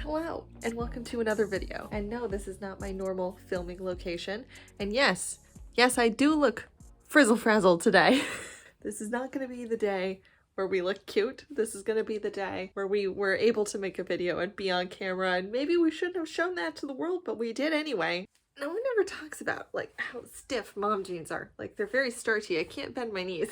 Hello, and welcome to another video. And no, this is not my normal filming location. And yes, I do look frizzle-frazzled today. This is not going to be the day where we look cute. This is going to be the day where we were able to make a video and be on camera, and maybe we shouldn't have shown that to the world, but we did anyway. No one ever talks about like how stiff mom jeans are. Like, they're very starchy. I can't bend my knees.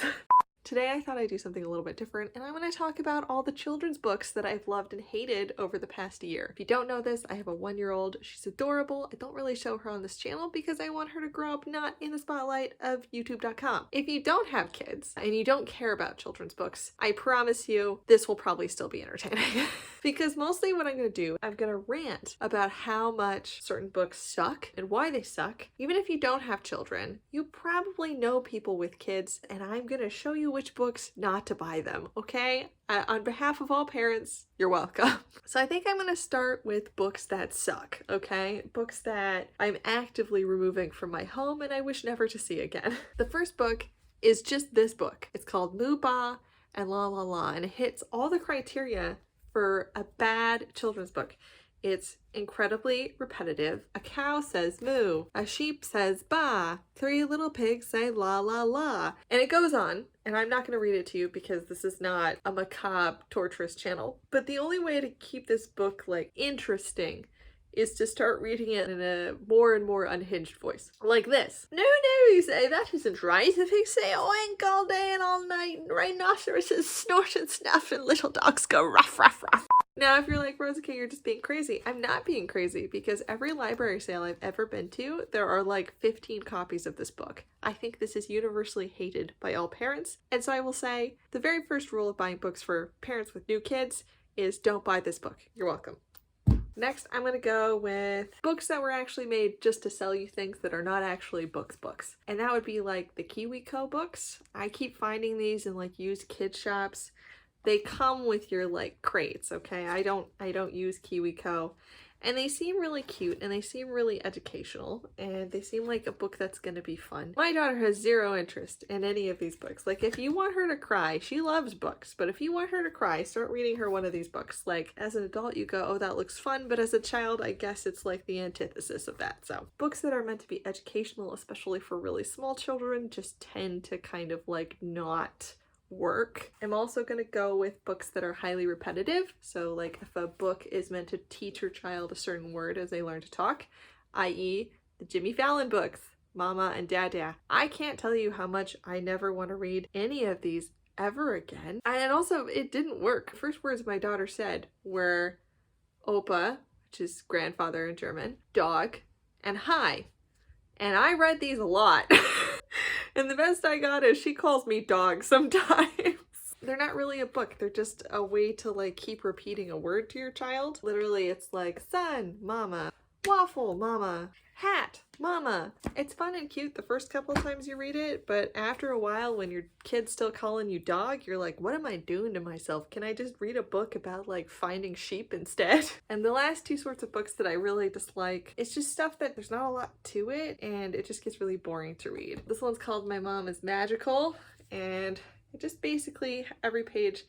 Today I thought I'd do something a little bit different, and I want to talk about all the children's books that I've loved and hated over the past year. If you don't know this, I have a 1-year-old. She's adorable. I don't really show her on this channel because I want her to grow up not in the spotlight of youtube.com. If you don't have kids and you don't care about children's books, I promise you this will probably still be entertaining. Because mostly what I'm going to do, I'm going to rant about how much certain books suck and why they suck. Even if you don't have children, you probably know people with kids, and I'm going to show you which books not to buy them, okay? On behalf of all parents, you're welcome. So I think I'm going to start with books that suck, okay? Books that I'm actively removing from my home and I wish never to see again. The first book is just this book. It's called Moo Ba and La La La, and it hits all the criteria for a bad children's book. It's incredibly repetitive. A cow says moo, a sheep says ba, 3 little pigs say la la la. And it goes on, and I'm not going to read it to you because this is not a macabre, torturous channel. But the only way to keep this book like interesting is to start reading it in a more and more unhinged voice. Like this. No, you say, that isn't right. The pigs say oink all day and all night, and rhinoceroses snort and snuff, and little dogs go ruff, ruff, ruff. Now, if you're like, Rosa K, you're just being crazy. I'm not being crazy, because every library sale I've ever been to, there are like 15 copies of this book. I think this is universally hated by all parents. And so I will say, the very first rule of buying books for parents with new kids is don't buy this book. You're welcome. Next, I'm going to go with books that were actually made just to sell you things that are not actually books. And that would be like the KiwiCo books. I keep finding these in like used kid shops. They come with your like crates, okay? I don't use KiwiCo. And they seem really cute, and they seem really educational, and they seem like a book that's going to be fun. My daughter has zero interest in any of these books. Like, if you want her to cry, she loves books, but if you want her to cry, start reading her one of these books. Like, as an adult, you go, oh, that looks fun, but as a child, I guess it's like the antithesis of that. So, books that are meant to be educational, especially for really small children, just tend to kind of like not work. I'm also going to go with books that are highly repetitive. So like if a book is meant to teach your child a certain word as they learn to talk, i.e. the Jimmy Fallon books, Mama and Dada. I can't tell you how much I never want to read any of these ever again. And also it didn't work. The first words my daughter said were Opa, which is grandfather in German, dog, and hi. And I read these a lot. And the best I got is she calls me dog sometimes. They're not really a book. They're just a way to like keep repeating a word to your child. Literally, it's like sun, mama, waffle, mama, hat, mama. It's fun and cute the first couple of times you read it, but after a while when your kid's still calling you dog, you're like, what am I doing to myself? Can I just read a book about like finding sheep instead? And the last 2 sorts of books that I really dislike, it's just stuff that there's not a lot to it and it just gets really boring to read. This one's called My Mom is Magical, and it just basically every page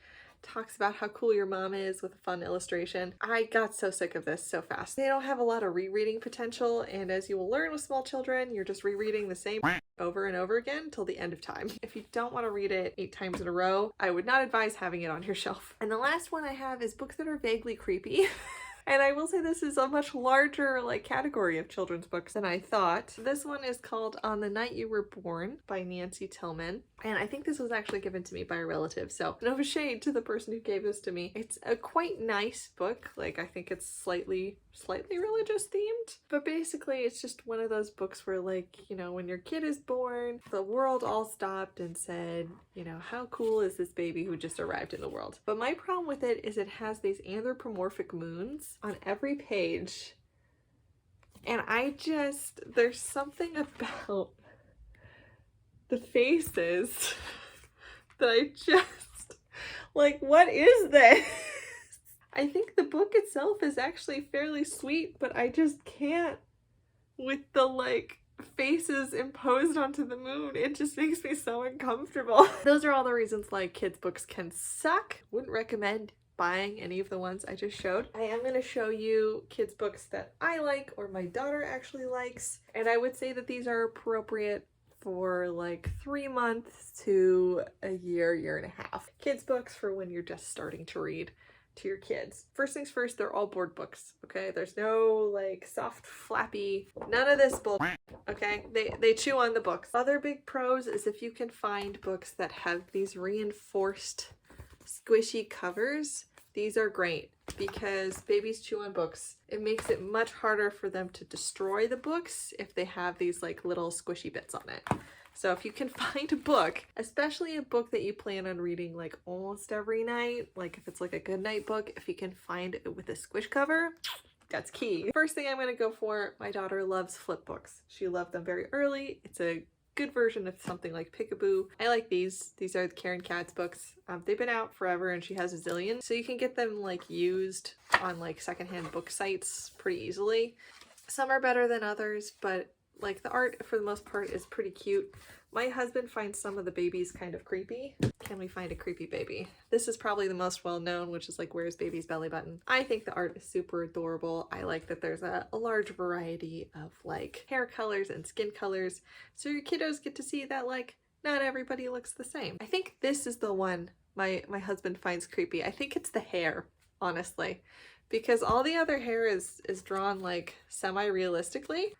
talks about how cool your mom is with a fun illustration. I got so sick of this so fast. They don't have a lot of rereading potential, and as you will learn with small children, you're just rereading the same over and over again till the end of time. If you don't want to read it 8 times in a row, I would not advise having it on your shelf. And the last one I have is books that are vaguely creepy. And I will say this is a much larger like category of children's books than I thought. This one is called On the Night You Were Born by Nancy Tillman. And I think this was actually given to me by a relative, so no shade to the person who gave this to me. It's a quite nice book. Like, I think it's slightly religious themed, but basically it's just one of those books where, like, you know, when your kid is born, the world all stopped and said, you know, how cool is this baby who just arrived in the world? But my problem with it is it has these anthropomorphic moons on every page, and there's something about the faces that I just, like, what is this? I think the book itself is actually fairly sweet, but I just can't with the, like, faces imposed onto the moon. It just makes me so uncomfortable. Those are all the reasons like kids books can suck. Wouldn't recommend buying any of the ones I just showed. I am going to show you kids books that I like or my daughter actually likes, and I would say that these are appropriate for like 3 months to a year and a half. Kids books for when you're just starting to read to your kids. First things first, they're all board books, okay? There's no like soft, flappy, none of this bull, okay? They chew on the books. Other big pros is if you can find books that have these reinforced squishy covers. These are great because babies chew on books. It makes it much harder for them to destroy the books if they have these like little squishy bits on it. So if you can find a book, especially a book that you plan on reading like almost every night, like if it's like a good night book, if you can find it with a squish cover, that's key. First thing I'm going to go for, my daughter loves flip books. She loved them very early. It's a good version of something like Peekaboo. I like these. These are the Katz books. They've been out forever and she has a zillion. So you can get them like used on like secondhand book sites pretty easily. Some are better than others, but like the art for the most part is pretty cute. My husband finds some of the babies kind of creepy. Can we find a creepy baby? This is probably the most well known, which is like Where's Baby's Belly Button. I think the art is super adorable. I like that there's a large variety of like hair colors and skin colors. So your kiddos get to see that like not everybody looks the same. I think this is the one my husband finds creepy. I think it's the hair, honestly, because all the other hair is drawn like semi-realistically.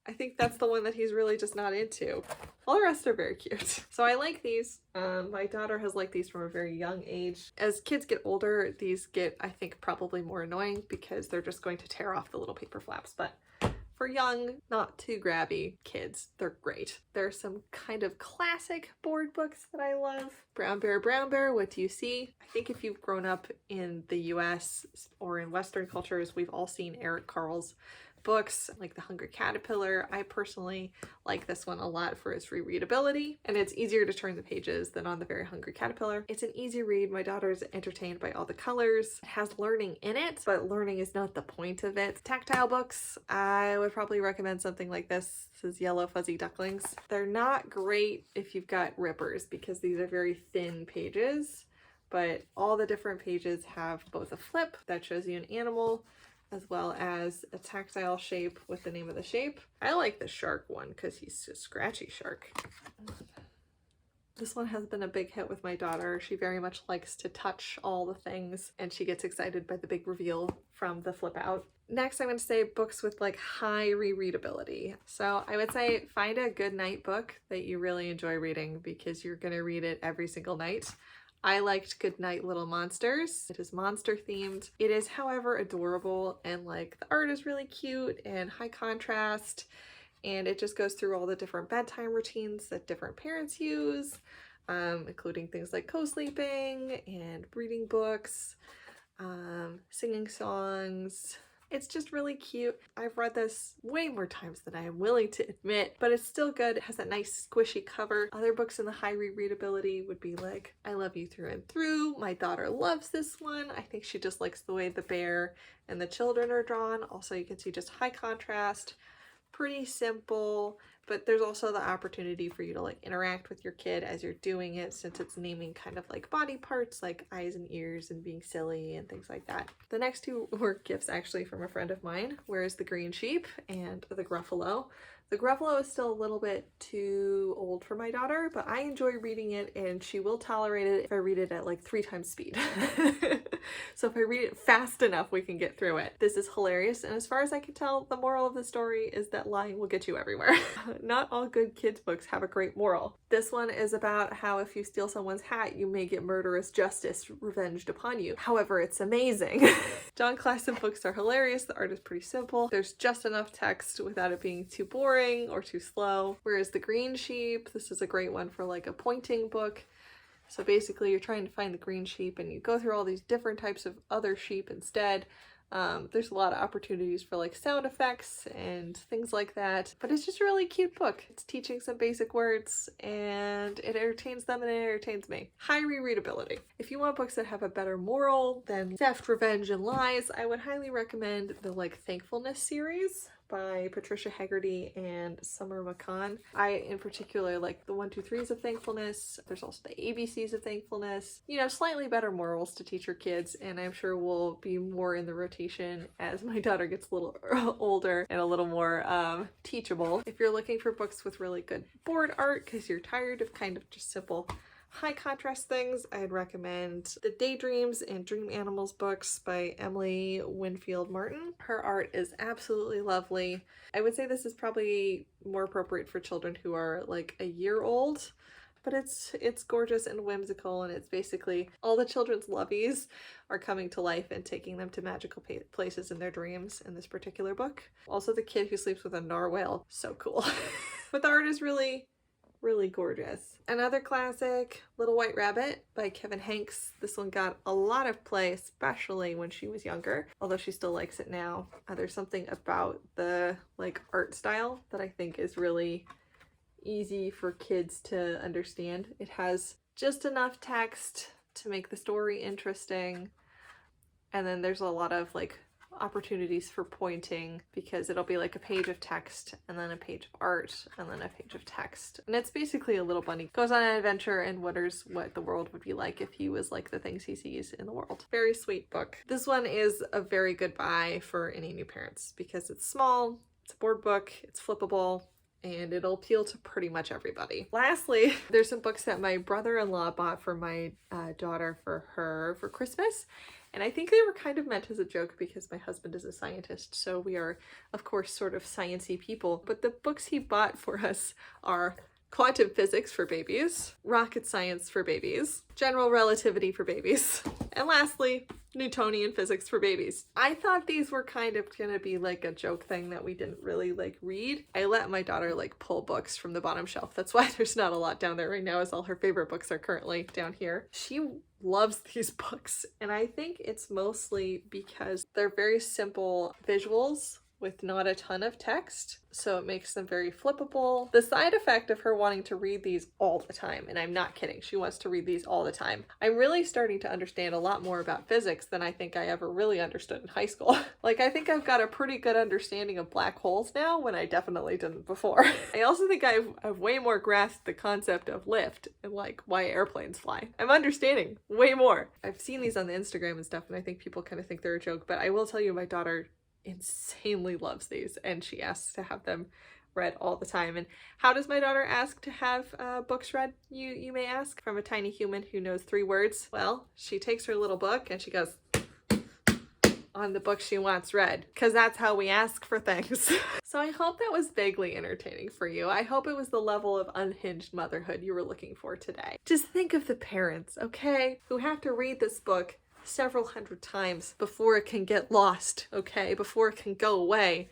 I think that's the one that he's really just not into. All the rest are very cute. So I like these. My daughter has liked these from a very young age. As kids get older, these get, I think, probably more annoying because they're just going to tear off the little paper flaps. But for young, not too grabby kids, they're great. There's some kind of classic board books that I love. Brown Bear, What Do You See? I think if you've grown up in the US or in Western cultures, we've all seen Eric Carle's books like The Hungry Caterpillar. I personally like this one a lot for its rereadability, and it's easier to turn the pages than on The Very Hungry Caterpillar. It's an easy read. My daughter's entertained by all the colors. It has learning in it, but learning is not the point of it. Tactile books, I would probably recommend something like this. This is Yellow Fuzzy Ducklings. They're not great if you've got rippers because these are very thin pages, but all the different pages have both a flip that shows you an animal as well as a tactile shape with the name of the shape. I like the shark one because he's a scratchy shark. This one has been a big hit with my daughter. She very much likes to touch all the things and she gets excited by the big reveal from the flip out. Next, I'm going to say books with like high rereadability. So I would say find a good night book that you really enjoy reading because you're going to read it every single night. I liked Goodnight Little Monsters. It is monster themed. It is, however, adorable and like the art is really cute and high contrast, and it just goes through all the different bedtime routines that different parents use, including things like co-sleeping and reading books, singing songs. It's just really cute. I've read this way more times than I am willing to admit, but it's still good. It has that nice squishy cover. Other books in the high rereadability would be like I Love You Through and Through. My daughter loves this one. I think she just likes the way the bear and the children are drawn. Also, you can see just high contrast, pretty simple, but there's also the opportunity for you to like interact with your kid as you're doing it, since it's naming kind of like body parts like eyes and ears and being silly and things like that. The next two were gifts actually from a friend of mine. Where's the Green Sheep and the Gruffalo. The Gruffalo is still a little bit too old for my daughter, but I enjoy reading it and she will tolerate it if I read it at like 3 times speed. So if I read it fast enough, we can get through it. This is hilarious, and as far as I can tell, the moral of the story is that lying will get you everywhere. Not all good kids books have a great moral. This one is about how if you steal someone's hat, you may get murderous justice revenged upon you. However, it's amazing. John Klassen books are hilarious. The art is pretty simple. There's just enough text without it being too boring or too slow. Whereas the Green Sheep, this is a great one for like a pointing book. So basically you're trying to find the green sheep and you go through all these different types of other sheep instead. There's a lot of opportunities for like sound effects and things like that, but it's just a really cute book. It's teaching some basic words and it entertains them and it entertains me. High rereadability. If you want books that have a better moral than theft, revenge, and lies, I would highly recommend the like Thankfulness series by Patricia Hegarty and Summer McCann. I in particular like the 1, 2, 3s of thankfulness. There's also the ABCs of thankfulness. You know, slightly better morals to teach your kids, and I'm sure will be more in the rotation as my daughter gets a little older and a little more teachable. If you're looking for books with really good board art because you're tired of kind of just simple high contrast things, I'd recommend the Daydreams and Dream Animals books by Emily Winfield Martin. Her art is absolutely lovely. I would say this is probably more appropriate for children who are like a year old, but it's gorgeous and whimsical, and it's basically all the children's lovies are coming to life and taking them to magical places in their dreams in this particular book. Also the kid who sleeps with a narwhal, so cool. But the art is really gorgeous. Another classic, Little White Rabbit by Kevin Hanks. This one got a lot of play, especially when she was younger, although she still likes it now. There's something about the like art style that I think is really easy for kids to understand. It has just enough text to make the story interesting, and then there's a lot of like opportunities for pointing, because it'll be like a page of text and then a page of art and then a page of text, and it's basically a little bunny goes on an adventure and wonders what the world would be like if he was like the things he sees in the world. Very sweet book. This one is a very good buy for any new parents because it's small, it's a board book, it's flippable, and it'll appeal to pretty much everybody. Lastly, there's some books that my brother-in-law bought for my daughter for Christmas. And I think they were kind of meant as a joke because my husband is a scientist, so we are, of course, sort of sciencey people. But the books he bought for us are Quantum Physics for Babies, Rocket Science for Babies, General Relativity for Babies, and lastly, Newtonian Physics for Babies. I thought these were kind of gonna be like a joke thing that we didn't really like read. I let my daughter like pull books from the bottom shelf. That's why there's not a lot down there right now, as all her favorite books are currently down here. She loves these books, and I think it's mostly because they're very simple visuals with not a ton of text, so it makes them very flippable. The side effect of her wanting to read these all the time, and I'm not kidding, she wants to read these all the time. I'm really starting to understand a lot more about physics than I think I ever really understood in high school. Like, I think I've got a pretty good understanding of black holes now when I definitely didn't before. I also think I've way more grasped the concept of lift and like why airplanes fly. I'm understanding way more. I've seen these on the Instagram and stuff, and I think people kind of think they're a joke, but I will tell you, my daughter insanely loves these, and she asks to have them read all the time. And how does my daughter ask to have books read, you may ask, from a tiny human who knows 3 words? Well, she takes her little book and she goes on the book she wants read, because that's how we ask for things. So I hope that was vaguely entertaining for you. I hope it was the level of unhinged motherhood you were looking for today. Just think of the parents, okay, who have to read this book several hundred times before it can get lost, okay? Before it can go away.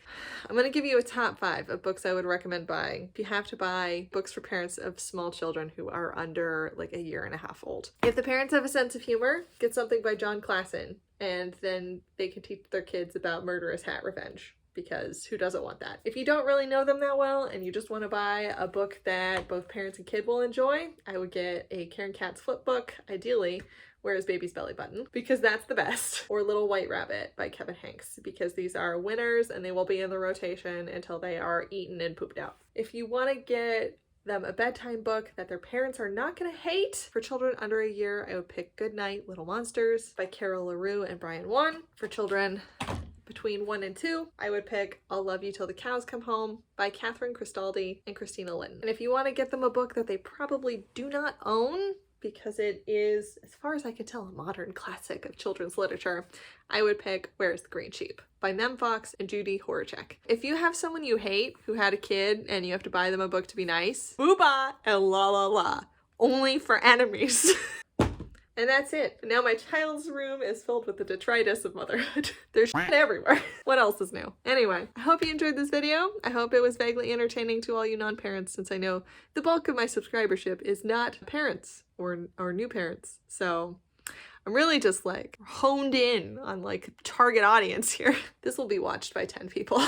I'm gonna give you a top 5 of books I would recommend buying if you have to buy books for parents of small children who are under like a year and a half old. If the parents have a sense of humor, get something by John Klassen, and then they can teach their kids about murderous hat revenge, because who doesn't want that? If you don't really know them that well and you just want to buy a book that both parents and kid will enjoy, I would get a Karen Katz flip book, ideally, Where is Baby's Belly Button? Because that's the best. Or Little White Rabbit by Kevin Hanks, because these are winners and they will be in the rotation until they are eaten and pooped out. If you want to get them a bedtime book that their parents are not going to hate, for children under a year, I would pick Good Night, Little Monsters by Carol LaRue and Brian Wan. For children between 1 and 2, I would pick I'll Love You Till the Cows Come Home by Catherine Cristaldi and Christina Lynn. And if you want to get them a book that they probably do not own, because it is, as far as I can tell, a modern classic of children's literature, I would pick Where's the Green Sheep by Mem Fox and Judy Horacek. If you have someone you hate who had a kid and you have to buy them a book to be nice, Booba and La La La, only for enemies. And that's it. Now my child's room is filled with the detritus of motherhood. There's shit everywhere. What else is new? Anyway, I hope you enjoyed this video. I hope it was vaguely entertaining to all you non-parents, since I know the bulk of my subscribership is not parents or new parents. So I'm really just like honed in on like target audience here. This will be watched by 10 people.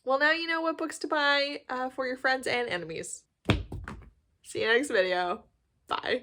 Well, now you know what books to buy for your friends and enemies. See you next video. Bye.